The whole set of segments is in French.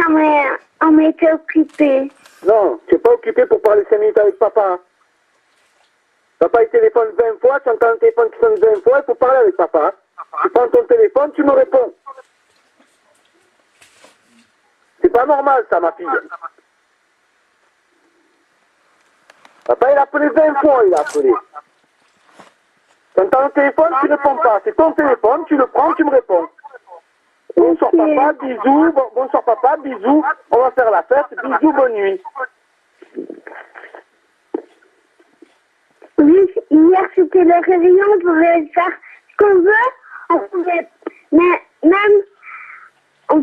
on était occupé. Non, tu n'es pas occupé pour parler 5 minutes avec papa. Hein. Papa, il téléphone 20 fois, tu entends le téléphone qui sonne 20 fois, il faut parler avec papa. Hein. Tu prends ton téléphone, tu me réponds. C'est pas normal, ça, ma fille. Papa, il a appelé 20 fois, il a appelé. Tu entends le téléphone, tu réponds pas. C'est ton téléphone, tu le prends, tu me réponds. Bonsoir papa, bisous, bonsoir papa, bisous, on va faire la fête, bisous, bonne nuit. Oui, hier c'était le réveillon, on pouvait faire ce qu'on veut, on pouvait même si on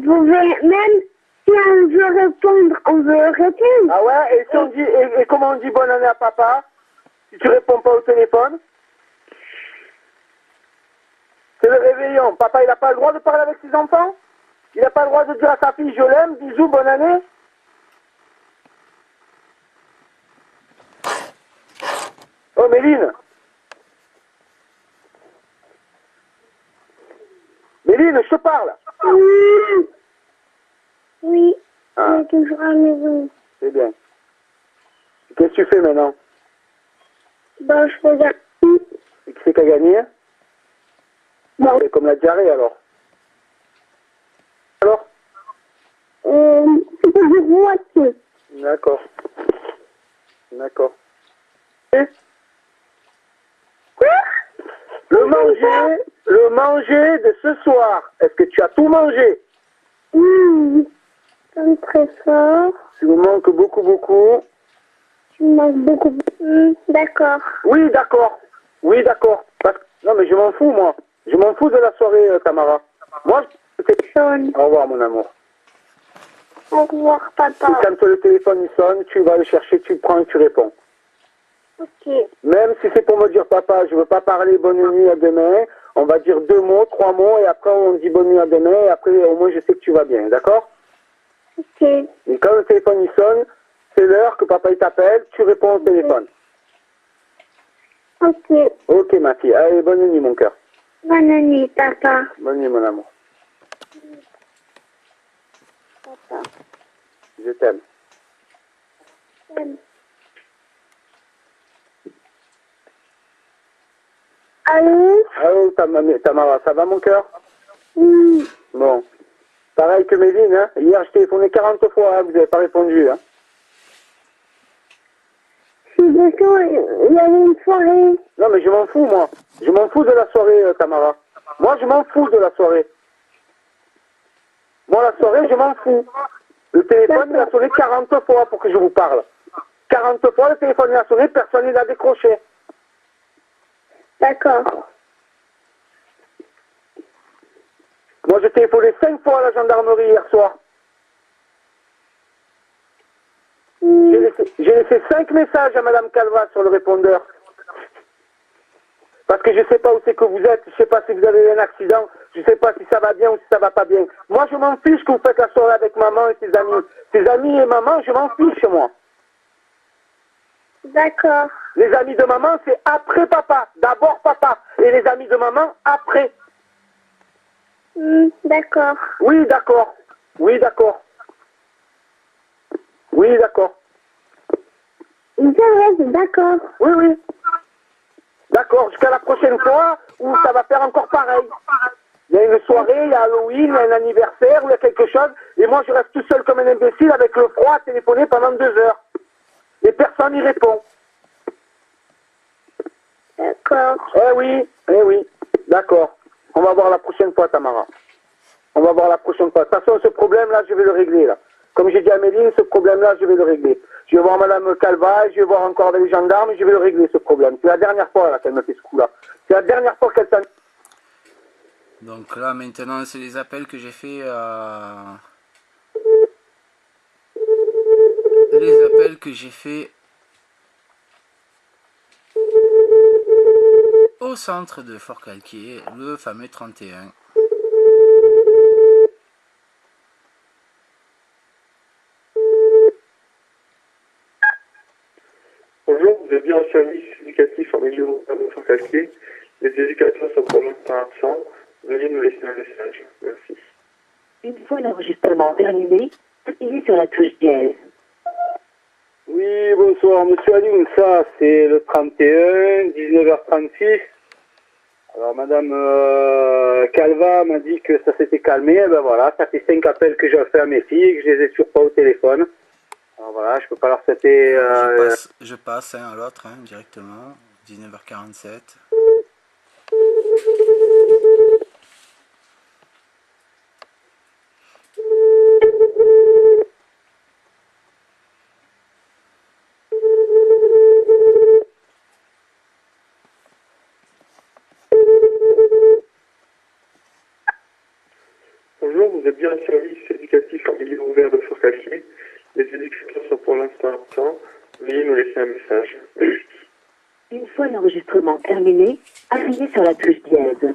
veut répondre, on veut répondre. Ah ouais, et, si on dit, et comment on dit bonne année à papa, si tu réponds pas au téléphone? C'est le réveillon. Papa, il n'a pas le droit de parler avec ses enfants? Il n'a pas le droit de dire à sa fille, je l'aime, bisous, bonne année? Oh, Méline. Méline, je te parle. Oui, Ah. on est toujours à la maison. C'est bien. Qu'est-ce que tu fais maintenant? Bon, je regarde. Et qui c'est qui a gagné? Bon. C'est comme la diarrhée, alors. Alors? C'était du roitier. D'accord. D'accord. Et Quoi? le manger de ce soir, est-ce que tu as tout mangé? Comme très fort. Tu me manques beaucoup, beaucoup. Tu me manques beaucoup. D'accord. Oui, d'accord. Oui, d'accord. Non, mais je m'en fous, moi. Je m'en fous de la soirée, Tamara. Moi, Sonne. Au revoir, mon amour. Au revoir, papa. Et quand le téléphone il sonne, tu vas le chercher, tu le prends et tu réponds. Ok. Même si c'est pour me dire, papa, je veux pas parler bonne nuit à demain, on va dire 2 mots, 3 mots, et après on dit bonne nuit à demain, et après au moins je sais que tu vas bien, d'accord? Ok. Et quand le téléphone il sonne, c'est l'heure que papa il t'appelle, tu réponds au téléphone. Ok. Ok, ma fille. Allez, bonne nuit, mon cœur. Bonne nuit, papa. Bonne nuit, mon amour. Papa. Je t'aime. Allô? Allô, Tamara, ça va, mon cœur? Oui. Bon. Pareil que Méline, hein. Hier, je t'ai téléphoné 40 fois, hein, vous n'avez pas répondu, hein. C'est parce qu'il y avait une soirée. Non, mais je m'en fous, moi. Je m'en fous de la soirée, Tamara. Moi, je m'en fous de la soirée. Moi, la soirée, je m'en fous. Le téléphone, il a sonné 40 fois pour que je vous parle. 40 fois, le téléphone, il a sonné, personne ne l'a décroché. D'accord. Moi, j'ai téléphoné 5 fois à la gendarmerie hier soir. J'ai laissé 5 messages à Madame Calva sur le répondeur. Parce que je ne sais pas où c'est que vous êtes, je ne sais pas si vous avez eu un accident, je ne sais pas si ça va bien ou si ça va pas bien. Moi, je m'en fiche que vous faites la soirée avec maman et ses amis. Ses amis et maman, je m'en fiche, moi. D'accord. Les amis de maman, c'est après papa. D'abord papa. Et les amis de maman, après. D'accord. Oui, d'accord. Oui, d'accord. Oui, d'accord. D'accord. Oui, oui. D'accord, jusqu'à la prochaine fois où ça va faire encore pareil. Il y a une soirée, il y a Halloween, il y a un anniversaire, il y a quelque chose, et moi je reste tout seul comme un imbécile avec le froid à téléphoner pendant 2 heures. Et personne n'y répond. D'accord. Eh oui, d'accord. On va voir la prochaine fois, Tamara. On va voir la prochaine fois. De toute façon, ce problème-là, je vais le régler, là. Comme j'ai dit à Méline, ce problème-là, je vais le régler. Je vais voir Madame Calva, je vais voir encore avec les gendarmes, je vais le régler, ce problème. C'est la dernière fois, là, qu'elle me fait ce coup-là. C'est la dernière fois qu'elle s'en... Donc là, maintenant, c'est les appels que j'ai fait à... Les appels que j'ai fait au centre de Fort-Calquier, le fameux 31. Bonjour, vous êtes bien en service éducatif en milieu rural de Fort-Calquier. Les éducateurs sont pour l'instant absents. Veuillez nous laisser un message. Merci. Une fois l'enregistrement terminé, Appuyez sur la touche dièse. Oui, bonsoir, monsieur Aline, ça c'est le 31, 19h36. Alors madame Calva m'a dit que ça s'était calmé, et ben voilà, ça fait 5 appels que j'ai fait à mes filles, que je les ai toujours pas au téléphone. Alors voilà, je peux pas leur souhaiter... Je passe à l'autre directement, 19h47. Bonjour, vous êtes bien au service éducatif en milieu ouvert de Forcalquier. Les éducateurs sont pour l'instant absents. Veuillez nous laisser un message. Une fois l'enregistrement terminé, appuyez sur la touche dièse.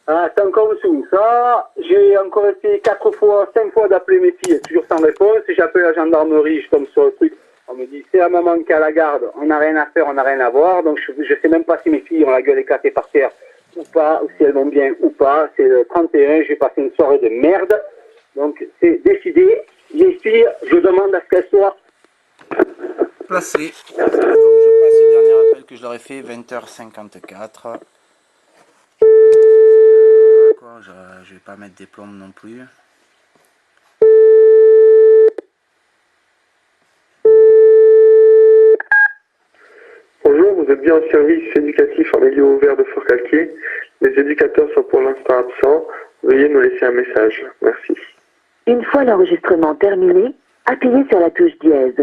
Ah, c'est encore monsieur ça. J'ai encore essayé 4 fois, 5 fois d'appeler mes filles, toujours sans réponse. Et j'appelle la gendarmerie, je tombe sur le truc. On me dit, c'est la maman qui est à la garde, on n'a rien à faire, on n'a rien à voir. Donc je sais même pas si mes filles ont la gueule éclatée par terre ou pas, ou si elles vont bien ou pas. C'est le 31, j'ai passé une soirée de merde. Donc c'est décidé. Les filles, je demande à ce qu'elles soient Placé. Donc je passe au dernier appel que je leur ai fait, 20h54. Quoi, je vais pas mettre des plombes non plus. Bonjour, vous êtes bien au service éducatif en milieu ouvert de Forcalquier. Les éducateurs sont pour l'instant absents. Veuillez nous laisser un message. Merci. Une fois l'enregistrement terminé, appuyez sur la touche dièse.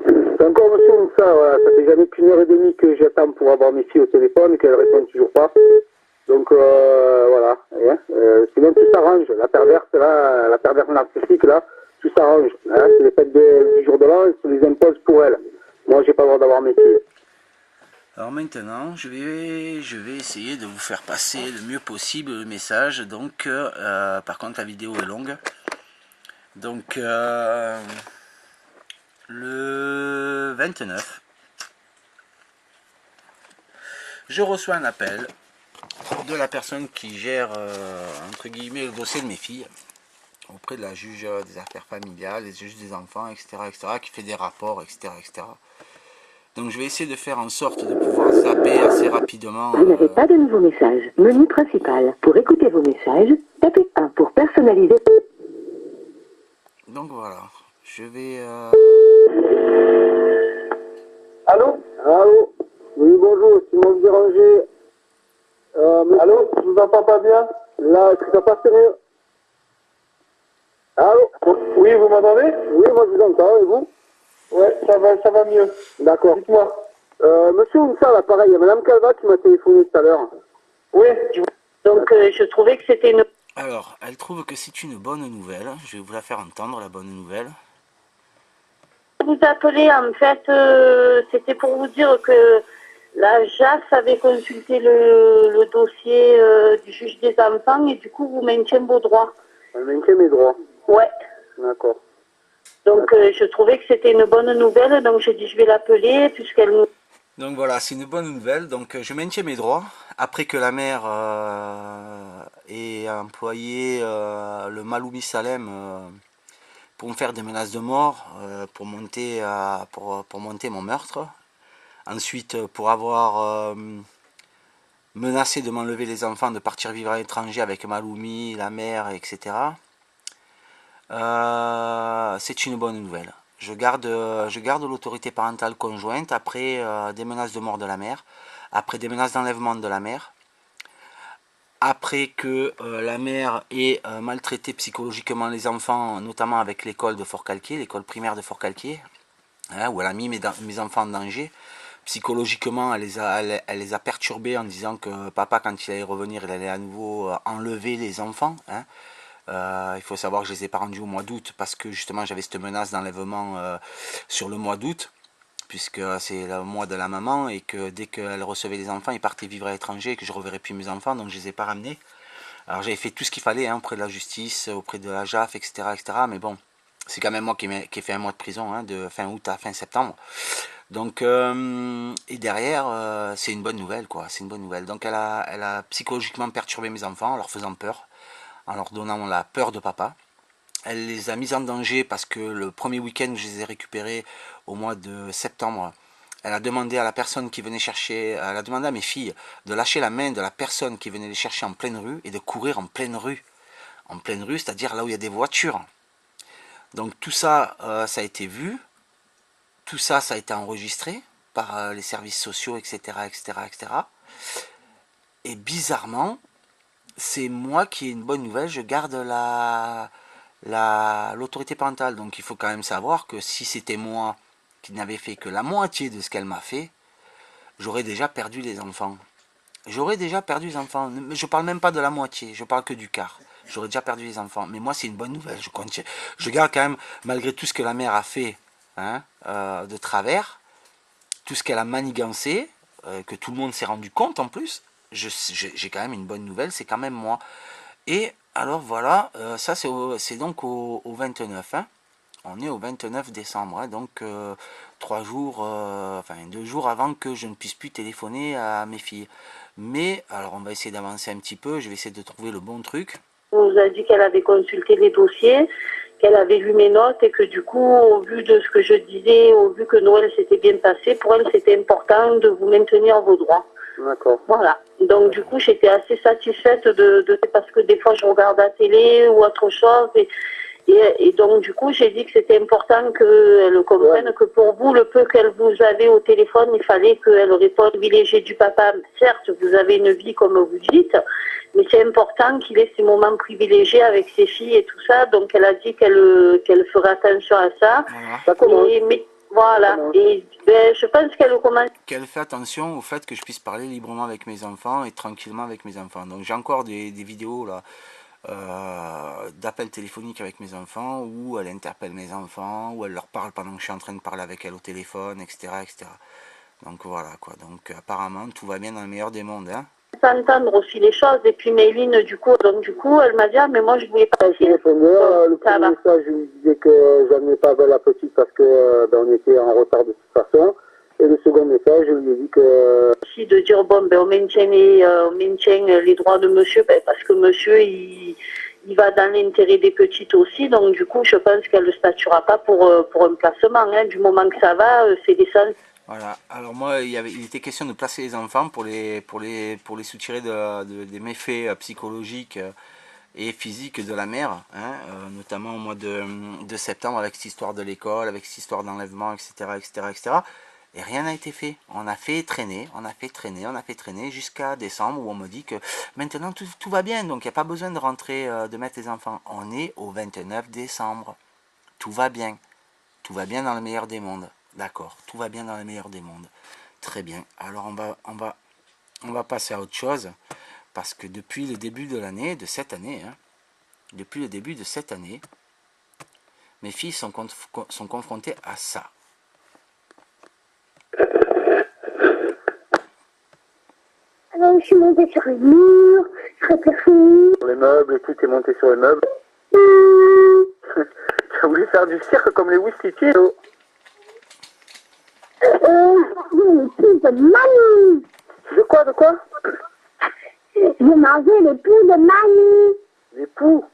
C'est encore monsieur Moussa, voilà. Ça fait jamais qu'une heure et demie que j'attends pour avoir mes filles au téléphone et qu'elles répondent toujours pas. Donc voilà. Sinon tout s'arrange. La perverse là, la perverse narcissique là, tout s'arrange. Hein. C'est les fêtes du jour de l'an, se les impose pour elle. Moi j'ai pas le droit d'avoir mes filles. Alors maintenant, je vais essayer de vous faire passer le mieux possible le message. Donc, par contre, la vidéo est longue. Donc, le 29, je reçois un appel de la personne qui gère, entre guillemets, le dossier de mes filles, auprès de la juge des affaires familiales, des juges des enfants, etc., qui fait des rapports, etc. Donc je vais essayer de faire en sorte de pouvoir zapper assez rapidement. Vous n'avez pas de nouveau message. Menu principal. Pour écouter vos messages, tapez 1 pour personnaliser. Donc voilà, je vais... Allô? Allô? Oui bonjour, Simon Béranger. Allô? Je vous entends pas bien? Là, tu t'as pas sérieux? Allô? Oui, vous m'entendez? Oui, moi je vous entends, et vous? Ouais, ça va mieux. D'accord. Dites-moi. Monsieur Moussa, là, pareil, il y a Madame Calva qui m'a téléphoné tout à l'heure. Oui, Donc, je trouvais que c'était une... Alors, elle trouve que c'est une bonne nouvelle. Je vais vous la faire entendre, la bonne nouvelle. Vous appelez, en fait, c'était pour vous dire que la JAF avait consulté le dossier du juge des enfants et du coup, vous maintiennez vos droits. Elle maintient mes droits. Ouais. D'accord. Donc, je trouvais que c'était une bonne nouvelle, donc j'ai dit je vais l'appeler puisqu'elle nous... Donc voilà, c'est une bonne nouvelle. Donc je maintiens mes droits. Après que la mère ait employé le Maloumi Salem pour me faire des menaces de mort, pour monter mon meurtre. Ensuite, pour avoir menacé de m'enlever les enfants, de partir vivre à l'étranger avec Maloumi, la mère, etc. C'est une bonne nouvelle. Je garde l'autorité parentale conjointe après des menaces de mort de la mère, après des menaces d'enlèvement de la mère, après que la mère ait maltraité psychologiquement les enfants, notamment avec l'école de Forcalquier, l'école primaire de Forcalquier, hein, où elle a mis mes enfants en danger. Psychologiquement, elle les a perturbés en disant que papa, quand il allait revenir, il allait à nouveau enlever les enfants, hein. Il faut savoir que je les ai pas rendus au mois d'août parce que justement j'avais cette menace d'enlèvement sur le mois d'août, puisque c'est le mois de la maman et que dès qu'elle recevait les enfants, ils partaient vivre à l'étranger et que je ne reverrais plus mes enfants, donc je les ai pas ramenés. Alors j'avais fait tout ce qu'il fallait auprès de la justice, auprès de la JAF, etc. mais bon, c'est quand même moi qui ai fait un mois de prison, de fin août à fin septembre. Donc, et derrière, c'est une bonne nouvelle, quoi. C'est une bonne nouvelle. Donc elle a psychologiquement perturbé mes enfants en leur faisant peur, en leur donnant la peur de papa. Elle les a mises en danger parce que le premier week-end où je les ai récupérés au mois de septembre, elle a demandé à la personne qui venait chercher, elle a demandé à mes filles de lâcher la main de la personne qui venait les chercher en pleine rue et de courir en pleine rue. En pleine rue, c'est-à-dire là où il y a des voitures. Donc tout ça, ça a été vu, tout ça, ça a été enregistré par les services sociaux, etc., etc., etc. Et bizarrement, c'est moi qui ai une bonne nouvelle, je garde l'autorité parentale. Donc il faut quand même savoir que si c'était moi qui n'avais fait que la moitié de ce qu'elle m'a fait, j'aurais déjà perdu les enfants. J'aurais déjà perdu les enfants. Je parle même pas de la moitié, je parle que du quart. J'aurais déjà perdu les enfants. Mais moi, c'est une bonne nouvelle. Je garde quand même, malgré tout ce que la mère a fait hein, de travers, tout ce qu'elle a manigancé, que tout le monde s'est rendu compte en plus, j'ai quand même une bonne nouvelle, c'est quand même moi. Et alors voilà, ça c'est donc au 29. Hein. On est au 29 décembre, hein, donc 3 jours, enfin 2 jours avant que je ne puisse plus téléphoner à mes filles. Mais, alors on va essayer d'avancer un petit peu, je vais essayer de trouver le bon truc. On nous a dit qu'elle avait consulté les dossiers, qu'elle avait lu mes notes et que du coup, au vu de ce que je disais, au vu que Noël s'était bien passé, pour elle c'était important de vous maintenir vos droits. D'accord. Voilà. Donc du coup, j'étais assez satisfaite parce que des fois je regarde la télé ou autre chose et donc du coup, j'ai dit que c'était important qu'elle comprenne que pour vous, le peu qu'elle vous avait au téléphone, il fallait qu'elle réponde privilégiée du papa. Certes, vous avez une vie comme vous dites, mais c'est important qu'il ait ces moments privilégiés avec ses filles et tout ça. Donc elle a dit qu'elle ferait attention à ça. Voilà. Voilà. Et ben, je pense qu'elle commence. Qu'elle fait attention au fait que je puisse parler librement avec mes enfants et tranquillement avec mes enfants. Donc j'ai encore des vidéos là d'appels téléphoniques avec mes enfants où elle interpelle mes enfants, où elle leur parle pendant que je suis en train de parler avec elle au téléphone, etc. etc. Donc voilà quoi. Donc apparemment tout va bien dans le meilleur des mondes. Hein. S'entendre aussi les choses et puis Méline du coup elle m'a dit mais moi je voulais pas Le premier message je lui disais que j'amenais pas la petite parce que on était en retard de toute façon et le second message je lui ai dit que aussi de dire bon on maintient les droits de monsieur parce que monsieur il va dans l'intérêt des petites aussi donc du coup je pense qu'elle ne statuera pas pour un placement hein. Du moment que ça va c'est l'essentiel. Voilà, alors moi il était question de placer les enfants pour les soutirer des méfaits psychologiques et physiques de la mère, hein, notamment au mois de septembre avec cette histoire de l'école, avec cette histoire d'enlèvement, etc., etc., etc. Et rien n'a été fait. On a fait traîner jusqu'à décembre où on me dit que maintenant tout va bien, donc il n'y a pas besoin de rentrer, de mettre les enfants. On est au 29 décembre, tout va bien dans le meilleur des mondes. D'accord, tout va bien dans le meilleur des mondes. Très bien. Alors on va passer à autre chose. Parce que depuis le début de l'année, de cette année, hein, depuis le début de cette année, mes filles sont confrontées à ça. Alors, je suis montée sur les murs, je réfléchis. sur les meubles et tout est monté sur les meubles. Tu as voulu faire du cirque comme les Ouistitiers. Les poules de Manu. De quoi J'ai mangé les poules de Manu. Les poux.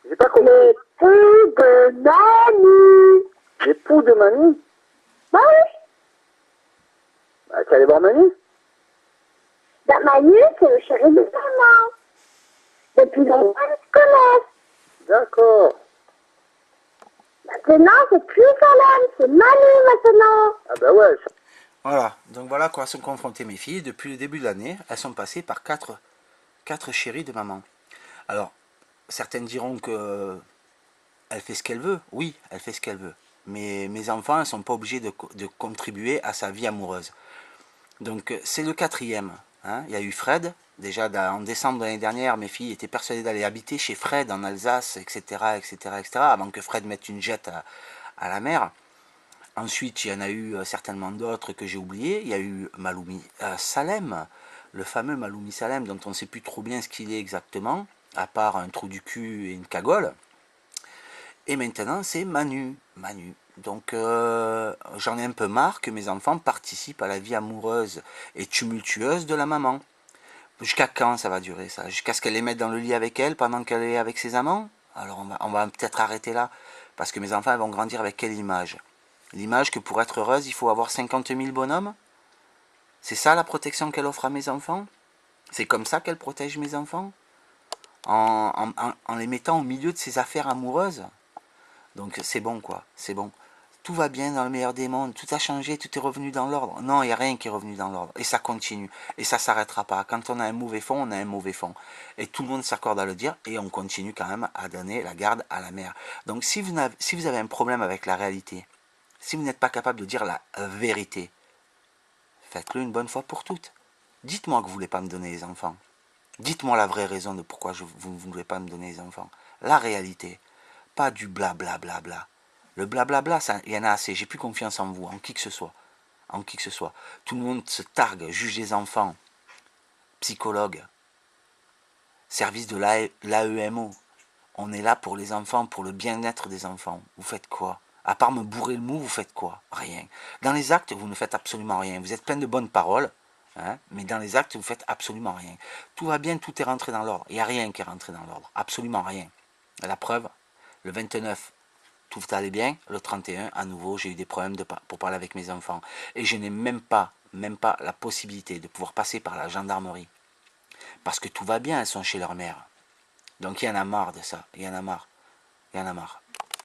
J'ai pas compris. Les poules de Manu. Les poux de Manu. Bah oui. Bah, tu allais voir Manu. Bah, Manu, c'est le chéri de maman. Depuis longtemps, ils se connaissent. D'accord. Maintenant, c'est plus Salem, c'est Manu maintenant. Ah bah ouais. Voilà, donc voilà à quoi sont confrontées mes filles. Depuis le début de l'année, elles sont passées par quatre chéris de maman. Alors, certaines diront que elle fait ce qu'elle veut. Oui, elle fait ce qu'elle veut. Mais mes enfants ne sont pas obligés de contribuer à sa vie amoureuse. Donc c'est le quatrième. Hein. Il y a eu Fred. Déjà en décembre de l'année dernière, mes filles étaient persuadées d'aller habiter chez Fred en Alsace, etc., etc., etc., avant que Fred mette une jette à la mer. Ensuite, il y en a eu certainement d'autres que j'ai oubliés. Il y a eu Maloumi Salem, le fameux Maloumi Salem, dont on ne sait plus trop bien ce qu'il est exactement, à part un trou du cul et une cagole. Et maintenant, c'est Manu. Donc, j'en ai un peu marre que mes enfants participent à la vie amoureuse et tumultueuse de la maman. Jusqu'à quand ça va durer ça? Jusqu'à ce qu'elle les mette dans le lit avec elle pendant qu'elle est avec ses amants? Alors on va peut-être arrêter là. Parce que mes enfants vont grandir avec quelle image? L'image que pour être heureuse, il faut avoir 50 000 bonhommes? C'est ça la protection qu'elle offre à mes enfants? C'est comme ça qu'elle protège mes enfants? En les mettant au milieu de ses affaires amoureuses? Donc c'est bon quoi, c'est bon. Tout va bien dans le meilleur des mondes, tout a changé, tout est revenu dans l'ordre. Non, il n'y a rien qui est revenu dans l'ordre. Et ça continue. Et ça ne s'arrêtera pas. Quand on a un mauvais fond, on a un mauvais fond. Et tout le monde s'accorde à le dire. Et on continue quand même à donner la garde à la mère. Donc si vous avez un problème avec la réalité, si vous n'êtes pas capable de dire la vérité, faites-le une bonne fois pour toutes. Dites-moi que vous ne voulez pas me donner les enfants. Dites-moi la vraie raison de pourquoi vous ne voulez pas me donner les enfants. La réalité. Pas du blablabla. Le blablabla, il y en a assez. J'ai plus confiance en vous, en qui que ce soit. En qui que ce soit. Tout le monde se targue, juge des enfants, psychologue, service de l'AEMO. On est là pour les enfants, pour le bien-être des enfants. Vous faites quoi? À part me bourrer le mou, vous faites quoi? Rien. Dans les actes, vous ne faites absolument rien. Vous êtes plein de bonnes paroles, hein, mais dans les actes, vous faites absolument rien. Tout va bien, tout est rentré dans l'ordre. Il n'y a rien qui est rentré dans l'ordre. Absolument rien. La preuve, le 29, tout allait bien. Le 31, à nouveau, j'ai eu des problèmes pour parler avec mes enfants. Et je n'ai même pas la possibilité de pouvoir passer par la gendarmerie. Parce que tout va bien, elles sont chez leur mère. Donc il y en a marre de ça. Il y en a marre.